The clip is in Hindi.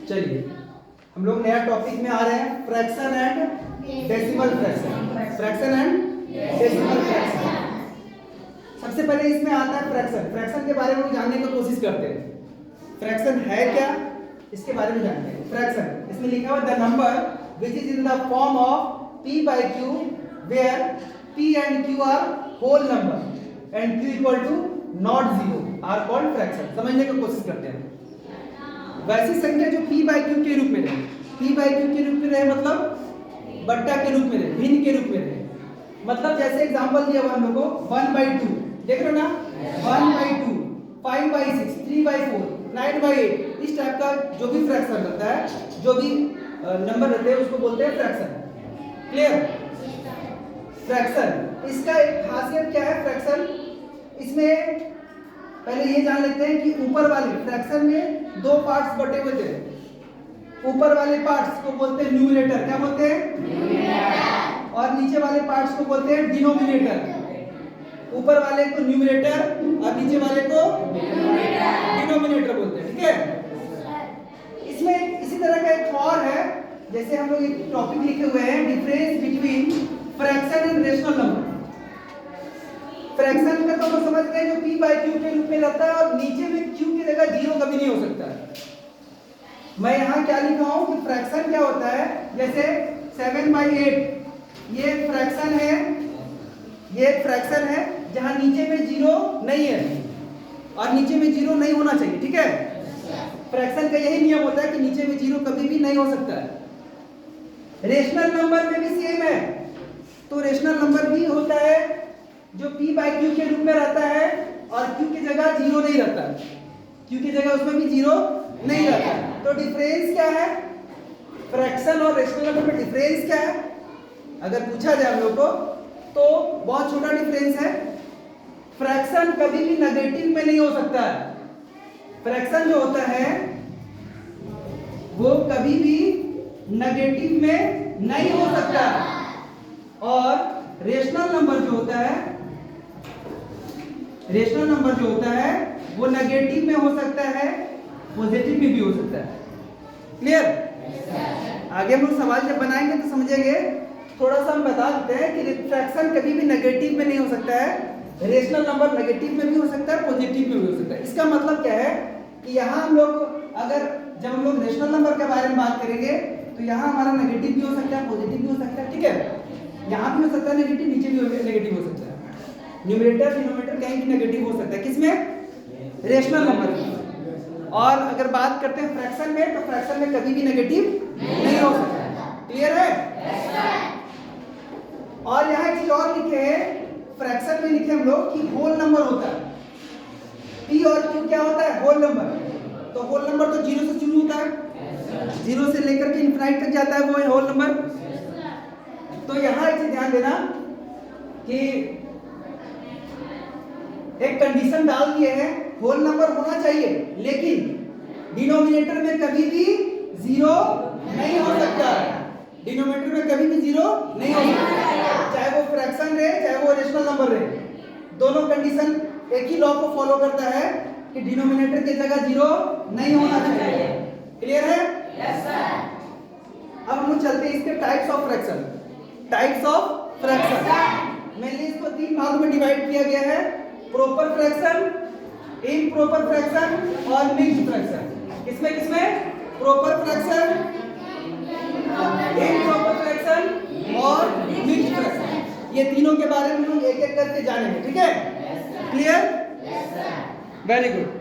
चलिए हम लोग नया टॉपिक में आ रहे हैं, fraction and decimal fraction. Fraction and decimal fraction. सबसे पहले इसमें आता है फ्रैक्शन। फ्रैक्शन के बारे में जानने की कोशिश करते हैं। फ्रैक्शन है क्या, इसके बारे में जानते हैं। फ्रैक्शन इसमें लिखा हुआ the number which is in the form of p by q where p and q are whole number and q equal to not zero are called fraction। समझने की कोशिश करते हैं। वैसी संख्या जो p by q के रूप में रहे, p by q के रूप में रहे मतलब बट्टा के रूप में रहे, भिन्न के रूप में रहे। मतलब जैसे एग्जांपल दिया हुआ हम लोग को 1 by 2, देख रहे हो ना, 1 by 2, 5 by 6, 3 by 4, 9 by 8, इस टाइप का जो भी फ्रैक्शन रहता है, जो भी नंबर रहते हैं उसको बोलते हैं फ्रैक्शन। क्लियर? फ्रैक्शन इसका एक खासियत क्या है फ्रैक्शन, इसमें पहले ये जान लेते हैं कि ऊपर वाले फ्रैक्शन में दो पार्ट्स बटे हुए थे। ऊपर वाले पार्ट्स को बोलते हैं न्यूमरेटर, क्या बोलते हैं? न्यूमरेटर। और नीचे वाले पार्ट्स को बोलते हैं डिनोमिनेटर। ऊपर वाले को न्यूमरेटर और नीचे वाले को डिनोमिनेटर बोलते हैं। ठीक है? इसमें इसी तरह का एक और है, जैसे हम लोग एक टॉपिक लिखे हुए हैं difference between fraction and rational number. Fraction का तो हम समझ गए जो p by q के रूप में रहता है और नीचे में q की जगह जीरो कभी नहीं हो सकता है। मैं यहाँ क्या लिखा हूँ कि फ्रैक्शन क्या होता है, जैसे 7 by 8 ये फ्रैक्शन है, ये फ्रैक्शन है जहाँ नीचे में जीरो नहीं है और नीचे में जीरो नहीं होना चाहिए। ठीक है? फ्रैक्शन का यही नियम होता है कि नीचे में जीरो कभी भी नहीं हो सकता है। रेशनल नंबर में भी सेम है। तो रेशनल नंबर भी होता है जो p by q के रूप में रहता है और q की जगह जीरो नहीं रहता है, q की जगह उसमें भी जीरो नहीं रहता है। तो डिफरेंस क्या है फ्रैक्शन और रेशनल नंबर में? डिफरेंस क्या है अगर पूछा जाए हम लोग को तो बहुत छोटा डिफरेंस है। फ्रैक्शन कभी भी नेगेटिव में नहीं हो सकता है। फ्रैक्शन जो होता है वो कभी भी नेगेटिव में नहीं हो सकता और रेशनल नंबर जो होता है, रेशनल नंबर जो होता है वो नेगेटिव में हो सकता है, पॉजिटिव में भी हो सकता है। क्लियर? आगे हम लोग सवाल जब बनाएंगे तो समझेंगे। थोड़ा सा हम बता देते हैं कि फ्रैक्शन कभी भी नेगेटिव में नहीं हो सकता है, रेशनल नंबर नेगेटिव में भी हो सकता है, पॉजिटिव में भी हो सकता है। इसका मतलब क्या है कि यहाँ हम लोग अगर जब हम लोग रेशनल नंबर के बारे में बात करेंगे तो यहाँ हमारा नेगेटिव भी हो सकता है, पॉजिटिव भी हो सकता है। ठीक है? यहाँ भी हो सकता है नेगेटिव, नीचे भी नेगेटिव हो सकता है। न्यूमरेटर डिनोमिनेटर कहीं भी नेगेटिव हो सकता है। किसमें? रेशनल नंबर में। और अगर बात करते हैं फ्रैक्शन में तो फ्रैक्शन में कभी भी नेगेटिव नहीं हो सकता। क्लियर है? और यहाँ एक चीज और लिखे हैं, फ्रैक्शन में लिखे हम लोग कि होल नंबर होता है। p और q क्या होता है? Whole number. तो होल नंबर तो जीरो से शुरू होता है, जीरो से लेकर के इनफाइनाइट तक जाता है वो होल नंबर। तो यहाँ एक चीज ध्यान देना कि एक कंडीशन डाल दिए हैं, होल नंबर होना चाहिए लेकिन डिनोमिनेटर में कभी भी जीरो नहीं हो सकता। डिनोमिनेटर में कभी भी जीरो नहीं हो सकता, चाहे वो फ्रैक्शन रहे चाहे वो रेशनल नंबर रहे। दोनों कंडीशन एक ही लॉ को फॉलो करता है कि डिनोमिनेटर की जगह जीरो नहीं होना चाहिए। क्लियर है? Yes sir. अब हम लोग चलते हैं इसके types of fraction. Types of fraction mainly इसको तीन भागों में डिवाइड किया गया है, प्रॉपर फ्रैक्शन, इम्प्रॉपर फ्रैक्शन और मिक्स्ड फ्रैक्शन। किसमें किसमें? प्रॉपर फ्रैक्शन, इम्प्रॉपर फ्रैक्शन और मिक्स्ड फ्रैक्शन। ये तीनों के बारे में हम लोग एक एक करके जानेंगे। ठीक है? क्लियर? Very good.